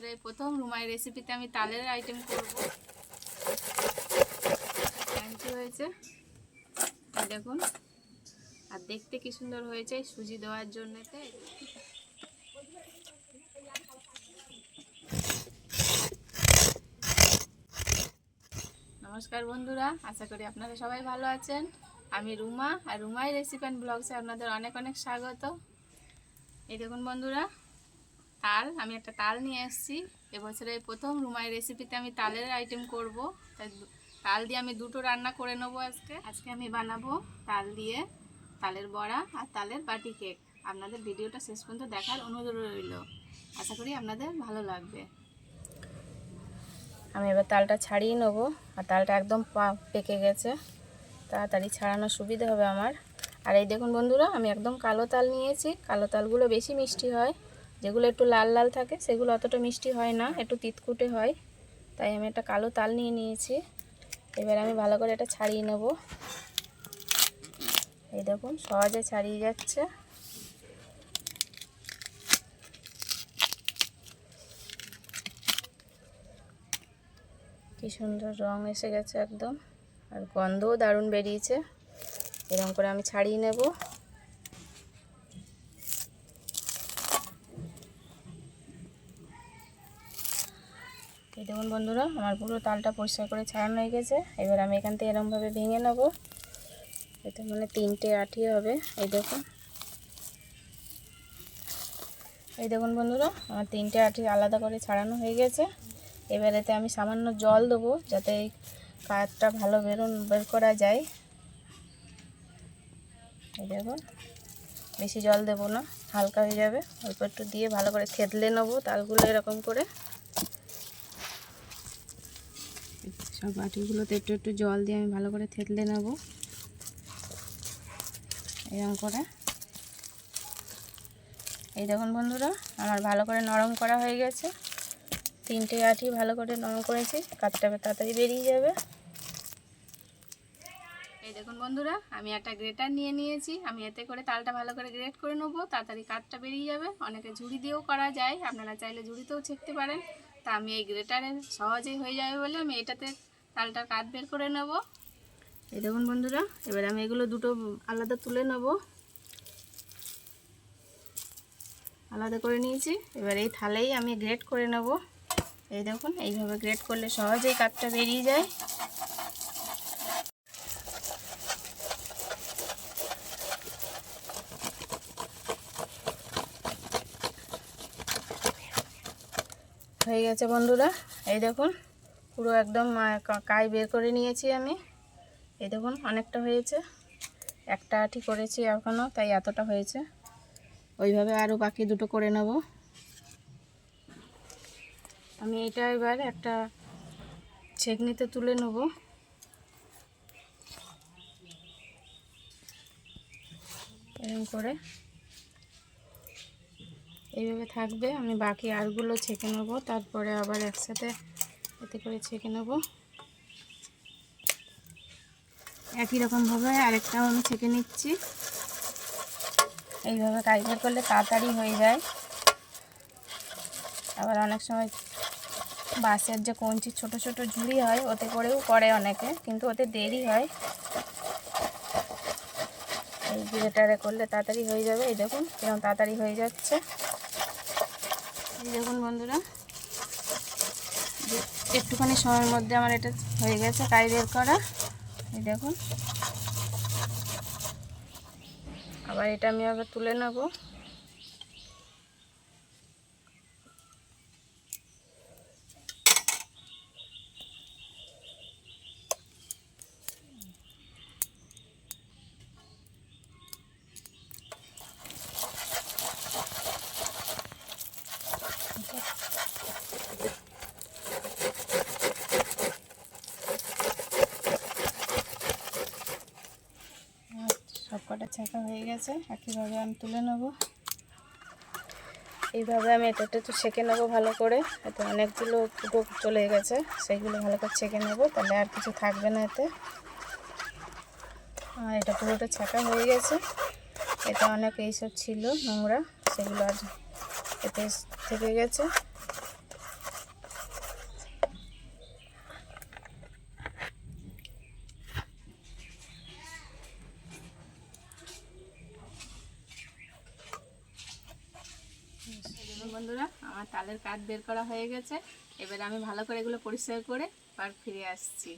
এবছরে প্রথম রুমাই রেসিপিতে আমি তালের আইটেম করব। ক্রাঞ্চি হয়েছে দেখুন, আর দেখতে কি সুন্দর হয়েছে সুজি দেওয়ার জন্য। নমস্কার বন্ধুরা, আশা করি আপনারা সবাই ভালো আছেন। আমি রুমা, আর রুমাই রেসিপি অ্যান্ড ব্লগসে আপনাদের অনেক অনেক স্বাগত। এই দেখুন বন্ধুরা, আমি একটা তাল নিয়ে এসেছি। এবছরে প্রথম রুমাই রেসিপিতে আমি তালের আইটেম করব। তাই তাল দিয়ে আমি দুটো রান্না করে নেবো আজকে আমি বানাবো তাল দিয়ে তালের বড়া আর তালের বাটি কেক। আপনাদের ভিডিওটা শেষ পর্যন্ত দেখার অনুরোধ রইল, আশা করি আপনাদের ভালো লাগবে। আমি এবার তালটা ছাড়িয়ে নেবো, আর তালটা একদম পেকে গেছে, তাড়াতাড়ি ছাড়ানোর সুবিধা হবে আমার। আর এই দেখুন বন্ধুরা, আমি একদম কালো তাল নিয়েছি। কালো তালগুলো বেশি মিষ্টি হয়, যেগুলো একটু লাল লাল থাকে সেগুলো অতটা মিষ্টি হয় না, একটু তিতকুটে হয়। তাই আমি একটা কালো তাল নিয়ে নিয়েছি। এবার আমি ভালো করে এটা ছাড়িয়ে নেব। এই দেখুন, সহজে ছাড়িয়ে যাচ্ছে। কি সুন্দর রং এসে গেছে একদম, আর গন্ধও দারুণ বেরিয়েছে। এরকম করে আমি ছাড়িয়ে নেব। এই দেখুন বন্ধুরা, আমার পুরো তালটা পরিষ্কার করে ছাড়ানো হয়ে গেছে। এবার আমি এখান থেকে এরকমভাবে ভেঙে নেব। এতে মানে 3টে আঁটি হবে। এই দেখুন বন্ধুরা, আমার 3টে আঁটি আলাদা করে ছাড়ানো হয়ে গেছে। এবার এতে আমি সামান্য জল দেবো, যাতে এই কাঠটা ভালো বের করা যায়। এই দেখুন, বেশি জল দেব না, হালকা হয়ে যাবে। অল্প একটু দিয়ে ভালো করে থেতলে নেবো তালগুলো এরকম করে। সব আটিগুলোতে একটু একটু জল দিয়ে আমি ভালো করে থেতলে নেব এরকম করে। এই দেখুন বন্ধুরা, আমার ভালো করে নরম করা হয়ে গেছে। 3টে আটি ভালো করে নরম করেছি, কাঠটা তাড়াতাড়ি বেরিয়ে যাবে। এই দেখুন বন্ধুরা, আমি একটা গ্রেটার নিয়ে নিয়েছি। আমি এতে করে তালটা ভালো করে গ্রেট করে নেবো, তাড়াতাড়ি কাঠটা বেরিয়ে যাবে। অনেকে ঝুড়ি দিয়েও করা যায়, আপনারা চাইলে ঝুড়িতেও ছেঁকতে পারেন। তা আমি এই গ্রেটারে সহজেই হয়ে যাবে বলে আমি এটাতে তালটার কাঠ বের করে নেব। এই দেখুন বন্ধুরা, এবার আমি এগুলো দুটো আলাদা তুলে নেব। আলাদা করে নিয়েছি। এবার এই থালেই আমি গ্রেট করে নেব। এই দেখুন, এইভাবে গ্রেট করলে সহজেই কাঠটা বেরিয়ে যায়। হয়ে গেছে বন্ধুরা, এই দেখুন পুরো একদম কাই বের করে নিয়েছি আমি। এই দেখুন, অনেকটা হয়েছে। একটা আঁটি করেছি এখনও, তাই এতটা হয়েছে। ওইভাবে আরও বাকি দুটো করে নেব। আমি এটা এবার একটা ছেঁকনিতে তুলে নেব। এরকম করে এইভাবে থাকবে। আমি বাকি আরগুলো ছেঁকে নেব, তারপরে আবার একসাথে এতে করে ছেঁকে নেব। একই রকমভাবে আরেকটাও আমি ছেঁকে নিচ্ছি। এইভাবে কাজ বের করলে তাড়াতাড়ি হয়ে যায়। আবার অনেক সময় বাঁশের যে কঞ্চি ছোট ছোট ঝুড়ি হয়, ওতে করেও করে অনেকে, কিন্তু ওতে দেরি হয়। এই গ্রেটারে করলে তাড়াতাড়ি হয়ে যাবে। এই দেখুন কিরকম তাড়াতাড়ি হয়ে যাচ্ছে। এই দেখুন বন্ধুরা, একটুখানি সময়ের মধ্যে আমার এটা হয়ে গেছে কাই বের করা। এই দেখুন, আবার এটা আমি আবার তুলে নেব। সবকটা ছাঁকা হয়ে গেছে, একইভাবে আমি তুলে নেব। এইভাবে আমি এটা একটু ছেঁকে নেব ভালো করে। এতে অনেকগুলো ফুটো চলে গেছে, সেইগুলো ভালো করে ছেঁকে নেব, তাহলে আর কিছু থাকবে না এতে। আর এটা পুরোটা ছাঁকা হয়ে গেছে। এটা অনেক এইসব ছিল নোংরা, সেগুলো আর এতে থেকে গেছে। দেখুন বন্ধুরা, আমার তালের কাঠ বের করা হয়ে গেছে। এবার আমি ভালো করে এগুলো পরিষ্কার করে আবার ফিরে আসছি।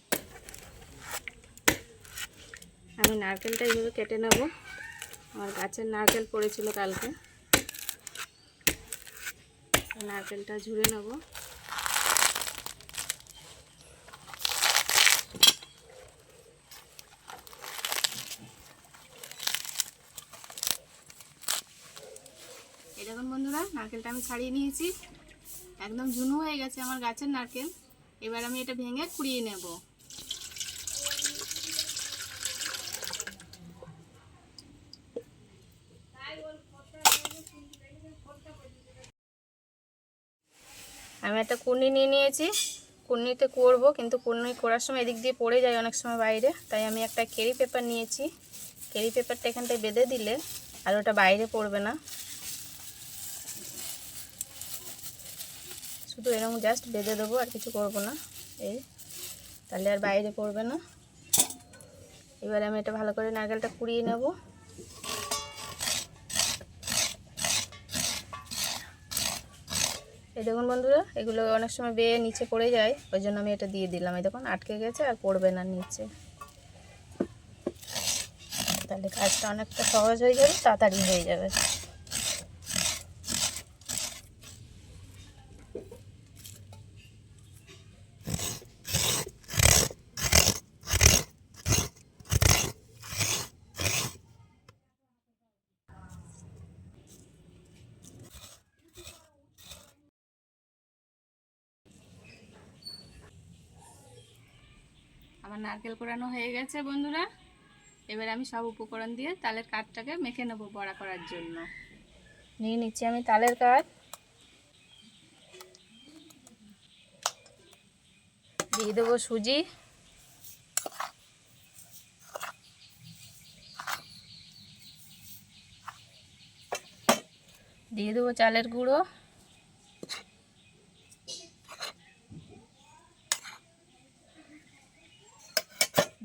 আমি নারকেলটা এইভাবে কেটে নেব। আমার গাছের নারকেল পড়েছিল কালকে, নারকেলটা ঝুড়ে নেব। এই দেখুন বন্ধুরা, নারকেলটা আমি ছাড়িয়ে নিয়েছি, একদম ঝুনু হয়ে গেছে আমার গাছের নারকেল। এবার আমি এটা ভেঙে কুড়িয়ে নেব। আমি একটা কুর্নি নিয়ে নিয়েছি, কুর্নিতে করবো, কিন্তু কুর্নি করার সময় এদিক দিয়ে পড়ে যায় অনেক সময় বাইরে, তাই আমি একটা কেরি পেপার নিয়েছি। কেরি পেপারটা এখানটায় বেঁধে দিলে আর ওটা বাইরে পড়বে না। শুধু এরকম জাস্ট বেঁধে দেবো, আর কিছু করবো না। এই তাহলে আর বাইরে পড়বে না। এবারে আমি এটা ভালো করে নারকেলটা কুড়িয়ে নেব। এই দেখুন বন্ধুরা, এগুলো অনেক সময় বেয়ে নিচে পড়ে যায়, ওই জন্য আমি এটা দিয়ে দিলাম। এই দেখুন আটকে গেছে, আর পড়বে না নিচে। তাহলে কাজটা অনেকটা সহজ হয়ে যাবে, তাড়াতাড়ি হয়ে যাবে। আমার নারকেল কোড়ানো হয়ে গেছে বন্ধুরা। এবার আমি সব উপকরণ দিয়ে তালের কাঠটাকে মেখে নেব বড়া করার জন্য। নিয়ে নিচ্ছি আমি তালের কাঠ, দিয়ে দেবো সুজি, দিয়ে দেবো চালের গুঁড়ো,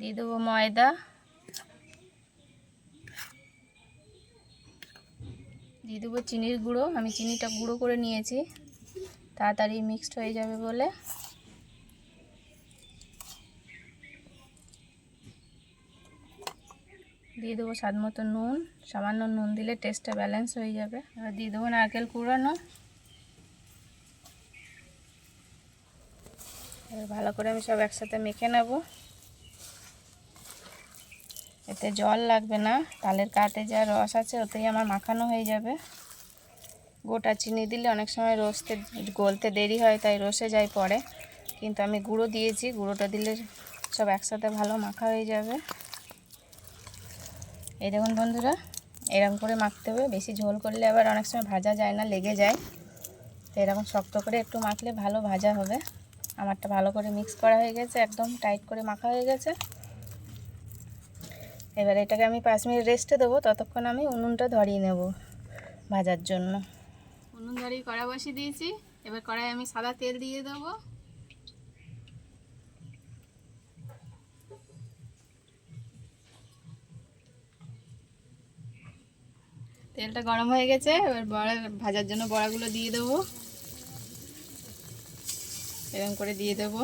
দিয়ে দেবো ময়দা, দিয়ে দেবো চিনির গুঁড়ো। আমি চিনিটা গুঁড়ো করে নিয়েছি, তাড়াতাড়ি মিক্সড হয়ে যাবে বলে। দিয়ে দেবো স্বাদ মতো নুন, সামান্য নুন দিলে টেস্টটা ব্যালেন্স হয়ে যাবে। এবার দিয়ে দেবো নারকেল কুড়ানো। এবার ভালো করে আমি সব একসাথে মেখে নেব। এতে জল লাগবে না, তালের কাঠে যা রস আছে ওতেই আমার মাখানো হয়ে যাবে। গোটা চিনি দিলে অনেক সময় রসতে গলতে দেরি হয়, তাই রসে যায় পড়ে, কিন্তু আমি গুঁড়ো দিয়েছি, গুঁড়োটা দিলে সব একসাথে ভালো মাখা হয়ে যাবে। এই দেখুন বন্ধুরা, এরকম করে মাখতে হবে। বেশি ঝোল করলে আবার অনেক সময় ভাজা যায় না, লেগে যায়। তো এরকম শক্ত করে একটু মাখলে ভালো ভাজা হবে। আমারটা ভালো করে মিক্স করা হয়ে গেছে, একদম টাইট করে মাখা হয়ে গেছে। এবার এটাকে আমি 5 মিনিট রেস্টে দেবো, ততক্ষণ আমি উনুনটা ধরিয়ে নেব ভাজার জন্য। উনুন ধরিয়ে কড়া বসিয়ে দিয়েছি। এবার কড়াই আমি সাদা তেল দিয়ে দেবো। তেলটা গরম হয়ে গেছে, এবার বড়া ভাজার জন্য বড়াগুলো দিয়ে দেবো। এরকম করে দিয়ে দেবো।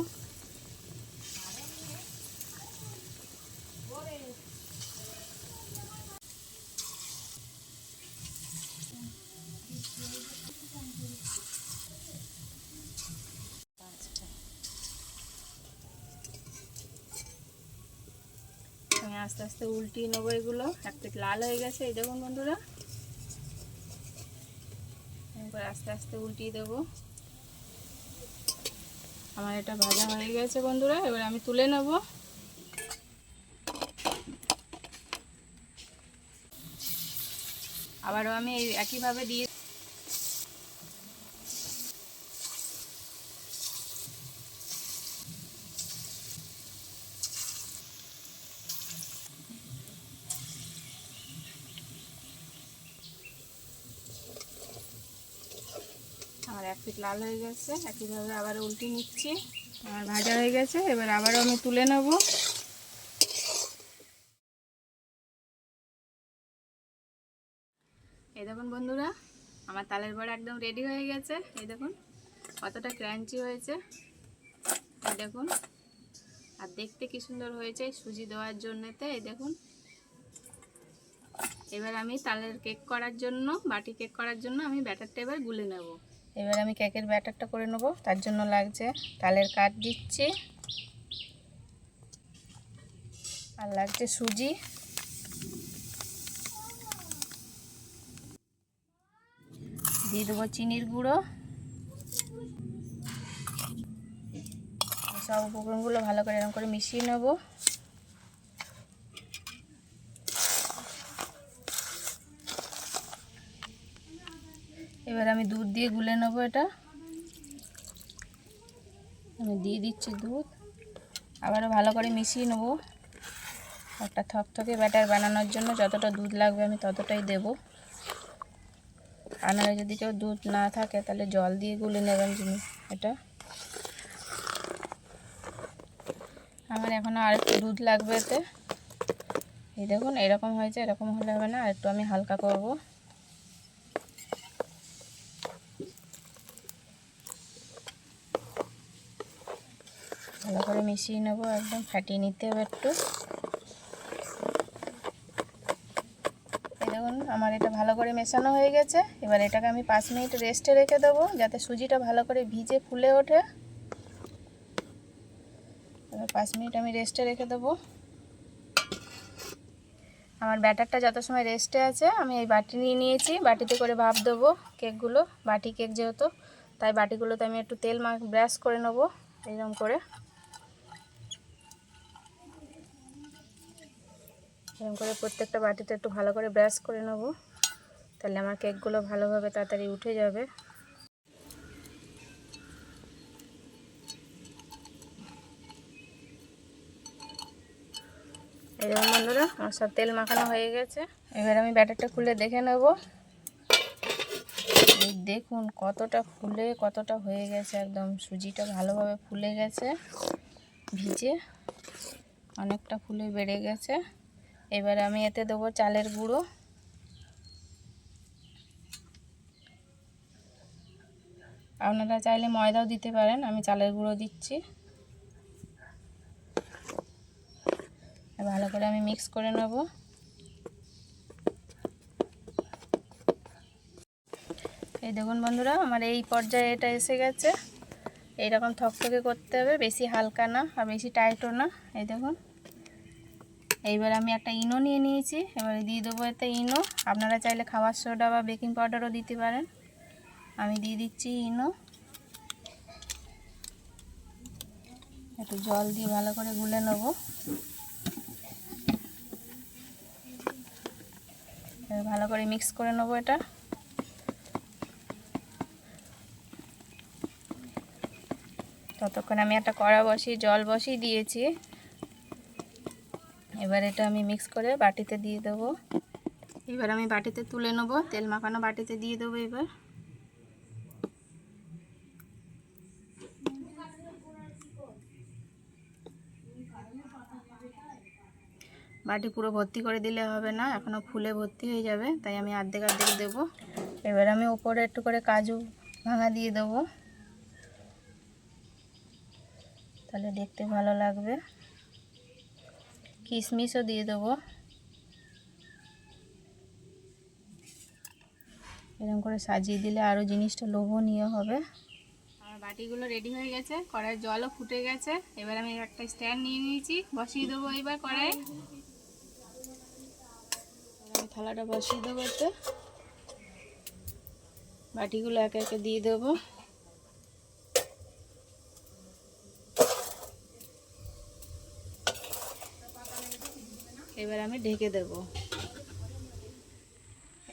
আমি আস্তে আস্তে উল্টিয়ে নেবো এগুলো। এক পিঠ লাল হয়ে গেছে, এই দেখুন বন্ধুরা। এরপর আস্তে আস্তে উল্টিয়ে দেবো। আমার এটা ভাজা হয়ে গেছে বন্ধুরা, এবার আমি তুলে নেব। আবারও আমি এই একইভাবে দিয়ে আমার এক পিঠ লাল হয়ে গেছে, একইভাবে আবার উল্টে নিচ্ছি। আমার ভাজা হয়ে গেছে, এবার আবারও আমি তুলে নেব। এই দেখুন বন্ধুরা, আমার তালের বড়া একদম রেডি হয়ে গেছে। এই দেখুন কতটা ক্রাঞ্চি হয়েছে, এই দেখুন। আর দেখতে কি সুন্দর হয়েছে সুজি দেওয়ার জন্যতে। এই দেখুন, এবার আমি তালের কেক করার জন্য, বাটি কেক করার জন্য আমি ব্যাটারটা এবার গুলে নেব। এবার আমি কেকের ব্যাটারটা করে নেব। তার জন্য লাগছে তালের কাঠ দিচ্ছি, আর লাগছে সুজি, দিয়ে দেবো চিনির গুঁড়ো। সব উপকরণগুলো ভালো করে এরকম করে মিশিয়ে নেব। এবার আমি দুধ দিয়ে গুলে নেব। এটা আমি দিয়ে দিচ্ছি দুধ, আবারও ভালো করে মিশিয়ে নেব। একটা থকথকে ব্যাটার বানানোর জন্য যতটা দুধ লাগবে আমি ততটাই দেব। আনারে যদি কেউ দুধ না থাকে তাহলে জল দিয়ে গুলে নেবেন জিনিস। এটা আমার এখনও আর একটু দুধ লাগবে এতে। এই দেখুন এরকম হয়েছে, এরকম হলে হবে না, আর একটু আমি হালকা করব। ভালো করে মিশিয়ে নেব, একদম ফাটিয়ে নিতে হবে একটু। এই দেখুন আমার এটা ভালো করে মেশানো হয়ে গেছে। এবার এটাকে আমি 5 মিনিট রেস্টে রেখে দেবো যাতে সুজিটা ভালো করে ভিজে ফুলে ওঠে। এবার 5 মিনিট আমি রেস্টে রেখে দেবো। আমার ব্যাটারটা যত সময় রেস্টে আছে আমি এই বাটি নিয়ে নিয়েছি, বাটিতে করে ভাপ দেবো কেকগুলো। বাটি কেক যেহেতু, তাই বাটিগুলোতে আমি একটু তেল ব্রাশ করে নেবো এরকম করে। এরকম করে প্রত্যেকটা বাটিতে একটু ভালো করে ব্রাশ করে নেব, তাহলে আমার কেকগুলো ভালোভাবে তাড়াতাড়ি উঠে যাবে। এই যেমন বন্ধুরা আমার সব তেল মাখানো হয়ে গেছে। এবার আমি ব্যাটারটা খুলে দেখে নেব। এই দেখুন কতটা ফুলে কতটা হয়ে গেছে, একদম সুজিটা ভালোভাবে ফুলে গেছে, ভিজে অনেকটা ফুলে বেড়ে গেছে। এবার আমি এতে দেবো চালের গুঁড়ো। আপনারা চাইলে ময়দাও দিতে পারেন, আমি চালের গুঁড়ো দিচ্ছি। ভালো করে আমি মিক্স করে নেব। এই দেখুন বন্ধুরা আমার এই পর্যায়ে এটা এসে গেছে। এইরকম থকথকে করতে হবে, বেশি হালকা না আর বেশি টাইটও না। এই দেখুন এইবার আমি একটা ইনো নিয়ে নিয়েছি, এবারে দিয়ে দেবো এতে ইনো। আপনারা চাইলে খাবার সোডা বা বেকিং পাউডারও দিতে পারেন, আমি দিয়ে দিচ্ছি ইনো। একটু জল দিয়ে ভালো করে গুলে নেব। ভালো করে মিক্স করে নেব এটা। ততক্ষণ আমি একটা কড়া বসিয়ে জল বসিয়ে দিয়েছি। এবার এটা আমি মিক্স করে বাটিতে দিয়ে দেবো। এবার আমি বাটিতে তুলে নেব, তেল মাখানো বাটিতে দিয়ে দেবো। এবার বাটি পুরো ভর্তি করে দিলে হবে না, এখনও ফুলে ভর্তি হয়ে যাবে, তাই আমি অর্ধেক অর্ধেক দেবো। এবার আমি উপরে একটু করে কাজু ভাঙা দিয়ে দেবো, তাহলে দেখতে ভালো লাগবে। কিশমিশও দিয়ে দেবো। এরকম করে সাজিয়ে দিলে আরও জিনিসটা লোভনীয় হবে। আমার বাটিগুলো রেডি হয়ে গেছে, কড়াইয়ের জলও ফুটে গেছে। এবার আমি একটা স্ট্যান্ড নিয়ে নিয়েছি, বসিয়ে দেবো এবার কড়াই। আমি থালাটা বসিয়ে দেবো, এতে বাটিগুলো একে একে দিয়ে দেবো। এবার আমি ঢেকে দেব।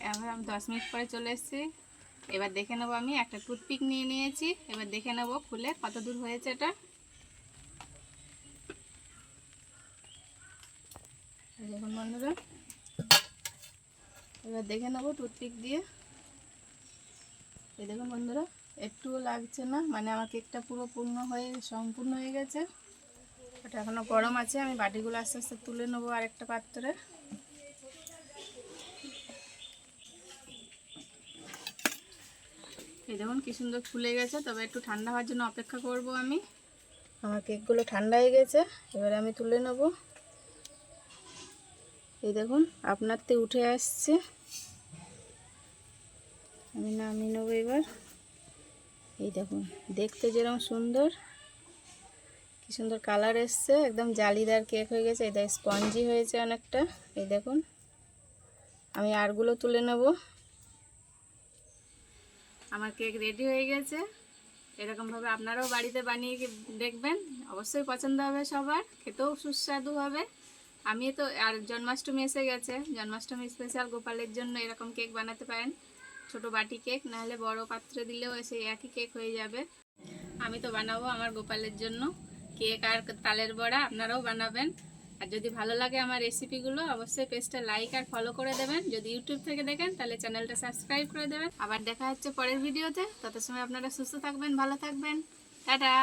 এবার আমি 10 মিনিট পরে চলে এসেছি। এবার দেখে নেবো, আমি একটা টুথপিক নিয়ে নিয়েছি, এবার দেখে নেবো খুলে কত দূর হয়েছে এটা। দেখুন বন্ধুরা, এবার দেখে নেবো টুথপিক দিয়ে। এই দেখুন বন্ধুরা একটুও লাগছে না, মানে আমার কেকটা পুরো সম্পূর্ণ হয়ে গেছে। ওটা এখনও গরম আছে, আমি বাটিগুলো আস্তে আস্তে তুলে নেবো আরেকটা পাত্রে। এই দেখুন কি সুন্দর ফুলে গেছে, তবে একটু ঠান্ডা হওয়ার জন্য অপেক্ষা করব আমি। আমার কেকগুলো ঠান্ডা হয়ে গেছে, এবারে আমি তুলে নেব। এই দেখুন আপনারতে উঠে আসছে, আমি নামিয়ে নেবো এবার। এই দেখুন দেখতে যেরকম সুন্দর, কি সুন্দর কালার এসছে, একদম জালিদার কেক হয়ে গেছে। এই দেখ স্পঞ্জি হয়েছে অনেকটা। এই দেখুন আমি আরগুলো তুলে নেব। আমার কেক রেডি হয়ে গেছে। এরকমভাবে আপনারাও বাড়িতে বানিয়ে দেখবেন, অবশ্যই পছন্দ হবে সবার, খেতেও সুস্বাদু হবে। আমি তো আর জন্মাষ্টমী এসে গেছে, জন্মাষ্টমী স্পেশাল গোপালের জন্য এরকম কেক বানাতে পারেন, ছোট বাটি কেক, নাহলে বড় পাত্রে দিলেও সেই একই কেক হয়ে যাবে। আমি তো বানাবো আমার গোপালের জন্য কেক আর তালের বড়া, আপনারাও বানাবেন। আর যদি ভালো লাগে আমার রেসিপিগুলো, অবশ্যই পেজটা লাইক আর ফলো করে দেবেন। যদি ইউটিউব থেকে দেখেন তাহলে চ্যানেলটা সাবস্ক্রাইব করে দেবেন। আবার দেখা হচ্ছে পরের ভিডিওতে। তত সময় আপনারা সুস্থ থাকবেন, ভালো থাকবেন। টাটা।